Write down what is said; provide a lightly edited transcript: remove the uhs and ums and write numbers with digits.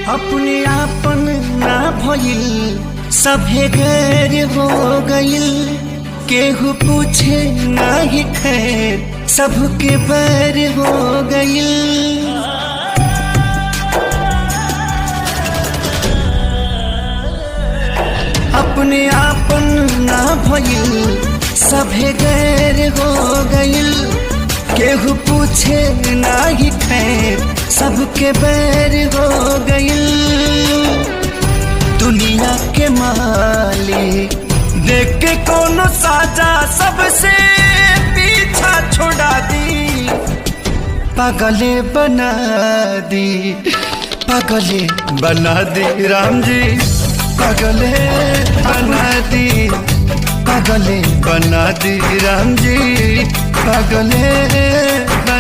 अपने आपन ना भइल सभे गैर हो गइल। केहू पूछे नाही खैर सबके बैर हो गइल। अपने आपन ना भइल सभे गैर हो गइल। केहू पूछे नाही खैर सबके बैर हो गइल। दुनिया के मालिक देख के कोनो साजा सबसे पीछा छोड़ा दी। पागले बना दी, पागले बना दी राम जी, पागले बना दी, पागले बना दी राम जी, पागले